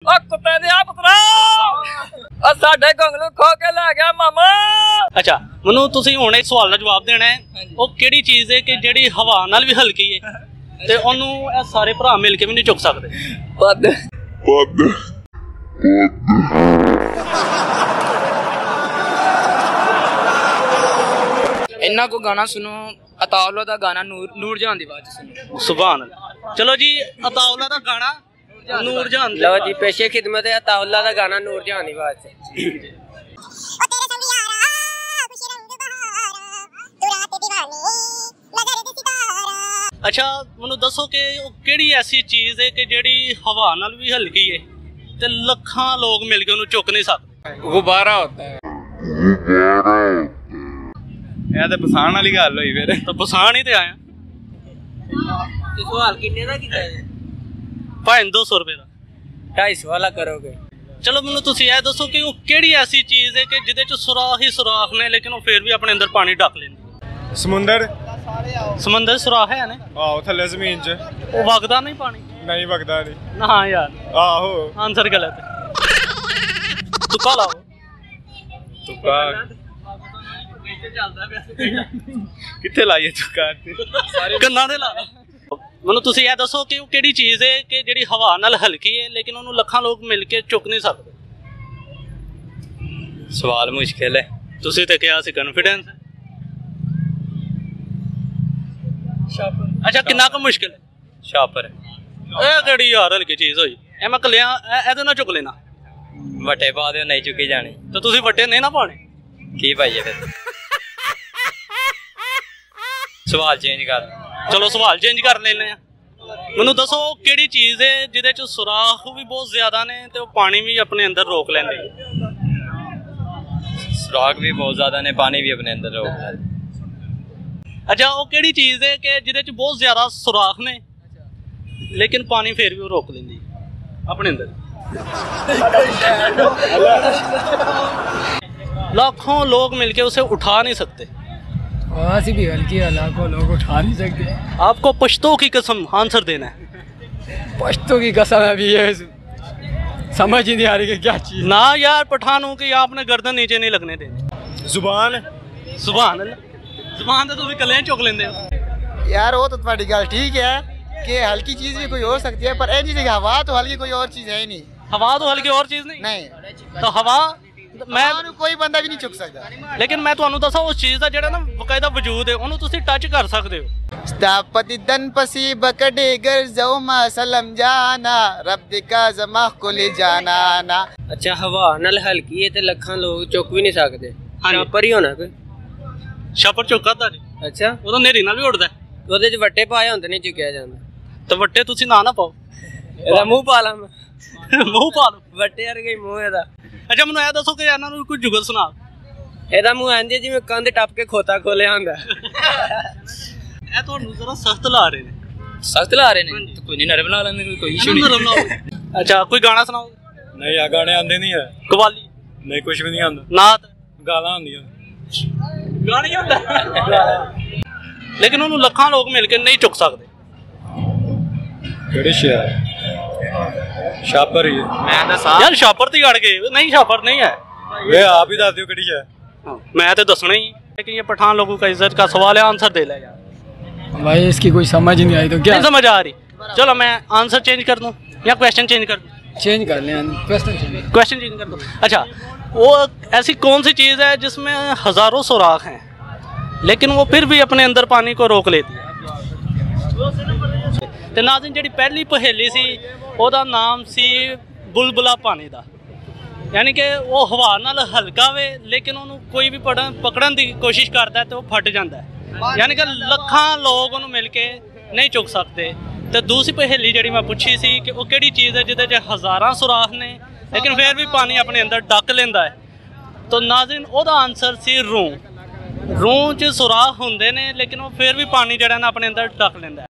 ओ कुत्ते दी पुत्रा ओ साडे गंगलू खो के लै गया मामा। अच्छा मनु तुसी हुण एक सवाल दा जवाब देना है। वो केड़ी चीज है कि जेड़ी हवा नाल भी हल्की है ते ओनू ए सारे भरा मिल के भी नहीं चुक सकदे? पद इन्ना को गाना सुनो अताउल्ला दा गाना नूर जहां दी आवाज सुनो। सुभान अल्लाह। चलो जी अताउल्ला दा गाना नूर जहां। लो जी पेशे खिदमत है अताउल्ला दा गाना नूर जहां दी आवाज से। अच्छा मैनू दसो कि केड़ी ऐसी चीज है कि जेड़ी हवा नाल भी हल्की है ते लखां लोग मिल के उन्हें चुक नहीं सकते? गुब्बारा होता है। यह तो पछाण वाली गल होई फिर। तो पछाण ही ते आया। सवाल किन्ने दा कीता है? 200 रुपए दा। 250 वाला करोगे? चलो मैनू तुसी यह दसो कि वो केड़ी ऐसी चीज है कि जिदे च सुराख ही सुराख ने लेकिन वो फिर भी अपने अंदर पानी ढक लेंदी? समुंदर। समंदर सुराख है ने? आहो थल्ले जमीन च। वो वगदा नहीं पानी? नहीं वगदा नहीं। ना यार। आहो आंसर गलत है। तुक्का लाओ। तुक्का कित्थे लाइए तुक्का? गन्ना दे ला। मैनू तुसी यह दसो कि वो केड़ी चीज है कि जेड़ी हवा नाल हल्की है लेकिन उन्होंने लखां लोग मिल के चुक नहीं सकते? सवाल मुश्किल है। तुसी ते कहा सी कॉन्फिडेंस है। अच्छा कितना का मुश्किल है? शापर ए केड़ी यार हल्की चीज होई? ए मैं कलिया एदे ना चुक लेना। वटे पा दे नहीं चुकी जानी। तो तुसी वटे नहीं ना पाने? की पाइए फिर? सवाल चेंज कर। चलो सवाल चेंज कर लेने हैं। मैनू दसो केड़ी चीज है जिदे च सुराख भी बहुत ज्यादा ने ते पानी भी अपने अंदर रोक लेंदे? सुराख भी बहुत ज्यादा ने पानी भी अपने अंदर रोक लेंदे। अच्छा वो केड़ी चीज है कि जिदे च बहुत ज्यादा सुराख ने लेकिन पानी फिर भी वो रोक लेंदी अपने अंदर? लाखों लोग मिलके उसे उठा नहीं सकते। भी हल्की है, लाखों लोग उठा नहीं सकते। आपको पश्तो की कसम आंसर देना है। पश्तो की कसम अभी ये समझ ही नहीं आ रही कि क्या चीज। ना यार पठान हूँ कि आपने गर्दन नीचे नहीं लगने देनी। जुबान। सुभान अल्लाह। जुबान तो तुम कले चुक लेंदे हो यार। वो तो तुम्हारी गल ठीक है कि हल्की चीज भी कोई हो सकती है पर ऐ चीज हवा तो हल्की कोई और चीज है ही नहीं। हवा तो हल्की और चीज नहीं? नहीं तो हवा मैं कोई बंदा भी नहीं चुक सकता। लेकिन मैं ਤੁਹਾਨੂੰ ਦੱਸਾਂ ਉਸ ਚੀਜ਼ ਦਾ ਜਿਹੜਾ ਨਾ ਬਕਾਇਦਾ ਵਜੂਦ ਹੈ ਉਹਨੂੰ ਤੁਸੀਂ ਟੱਚ ਕਰ ਸਕਦੇ ਹੋ। स्तापति दन पसी बकड़े गर जौमा सलम जाना रब दिका जमा को ले जाना ना। अच्छा हवा नाल हल्की है ते लखां लोग चुक भी नहीं सकते। शापर ही होना कोई। ਛਾਪਰ ਚੁੱਕਦਾ ਜੀ। अच्छा ਉਹਦਾ ਨੇਰੀ ਨਾਲ ਵੀ ਉੱਡਦਾ। ਉਹਦੇ ਚ ਵੱਟੇ ਪਾਏ ਹੁੰਦੇ ਨਹੀਂ ਚੁੱਕਿਆ ਜਾਂਦਾ। ਤੇ ਵੱਟੇ ਤੁਸੀਂ ਨਾ ਪਾਓ। ਇਹਦਾ ਮੂੰਹ ਪਾ ਲਾਂ ਮੂੰਹ ਪਾ ਲਓ। ਵੱਟੇ ਵਰਗੇ ਮੂੰਹ ਇਹਦਾ। ਅੱਛਾ ਮੈਨੂੰ ਇਹ ਦੱਸੋ ਕਿ ਇਹਨਾਂ ਨੂੰ ਕੋਈ ਜੁਗਲ ਸੁਣਾ। ਇਹਦਾ ਮੂੰਹ ਇੰਜ ਜਿਵੇਂ ਕੰਧ ਟੱਪ ਕੇ ਖੋਤਾ ਖੋਲਿਆ ਹੁੰਦਾ। ਇਹ ਤੁਹਾਨੂੰ ਜ਼ਰਾ ਸਖਤ ਲਾ ਰਹੇ ਨੇ। ਸਖਤ ਲਾ ਰਹੇ ਨੇ? ਕੋਈ ਨਹੀਂ ਨਰਮ ਲਾ ਲੈਂਦੇ ਕੋਈ ਇਸ਼ੂ ਨਹੀਂ। ਅੱਛਾ ਕੋਈ ਗਾਣਾ ਸੁਣਾਓ। नहीं आ गाने आंदे नहीं है। ਕਵਾਲੀ? नहीं कुछ भी नहीं आंदा। ਨਾਤ? गालां आंदियां। ਗਾਣੀ ਹੁੰਦਾ ਲੇਕਿਨ ਉਹਨੂੰ ਲੱਖਾਂ ਲੋਕ ਮਿਲ ਕੇ ਨਹੀਂ ਚੁੱਕ ਸਕਦੇ। केड़ी शे है? शापर ही है। ਮੈਂ ਤਾਂ यार छापर तो अड़ गए नहीं छापर नहीं है। वे आप ही दस दियो केड़ी शे है? मैं तो दसना ही लेकिन ये पठान लोगों का इज्जत का सवाल है आंसर दे ले यार। भाई इसकी कोई समझ ही नहीं आई तो क्या नहीं समझ आ रही। चलो मैं आंसर चेंज कर दूं या क्वेश्चन चेंज कर दूं? चेंज कर लें क्वेश्चन चेंज कर दूं। अच्छा वो ऐसी कौन सी चीज़ है जिसमें हज़ारों सुराख हैं लेकिन वो फिर भी अपने अंदर पानी को रोक लेती है? ਤੇ ਨਾਜ਼ਰੀਨ ਜਿਹੜੀ ਪਹਿਲੀ ਪਹੇਲੀ ਸੀ ਉਹਦਾ ਨਾਮ ਸੀ ਬੁਲਬੁਲਾ ਪਾਣੀ ਦਾ। ਯਾਨੀ ਕਿ ਉਹ ਹਵਾ ਨਾਲ ਹਲਕਾ ਵੇ ਲੇਕਿਨ ਉਹਨੂੰ ਕੋਈ ਵੀ ਪਕੜਨ ਦੀ ਕੋਸ਼ਿਸ਼ ਕਰਦਾ ਤੇ ਉਹ ਫਟ ਜਾਂਦਾ ਹੈ। ਯਾਨੀ ਕਿ ਲੱਖਾਂ ਲੋਕ ਉਹਨੂੰ ਮਿਲ ਕੇ ਨਹੀਂ ਚੁੱਕ ਸਕਦੇ। ਤੇ ਦੂਸਰੀ ਪਹੇਲੀ ਜਿਹੜੀ ਮੈਂ ਪੁੱਛੀ ਸੀ ਕਿ ਉਹ ਕਿਹੜੀ ਚੀਜ਼ ਹੈ ਜਿਹਦੇ 'ਚ ਹਜ਼ਾਰਾਂ ਸੁਰਾਖ ਨੇ ਲੇਕਿਨ ਫਿਰ ਵੀ ਪਾਣੀ ਆਪਣੇ ਅੰਦਰ ਡੱਕ ਲੈਂਦਾ ਹੈ। ਤਾਂ ਨਾਜ਼ਰੀਨ ਉਹਦਾ ਆਨਸਰ ਸੀ ਰੂੰ। ਰੂੰ 'ਚ ਸੁਰਾਖ ਹੁੰਦੇ ਨੇ ਲੇਕਿਨ ਉਹ ਫਿਰ ਵੀ ਪਾਣੀ ਜਿਹੜਾ ਨਾ ਆਪਣੇ ਅੰਦਰ ਡੱਕ ਲੈਂਦਾ ਹੈ।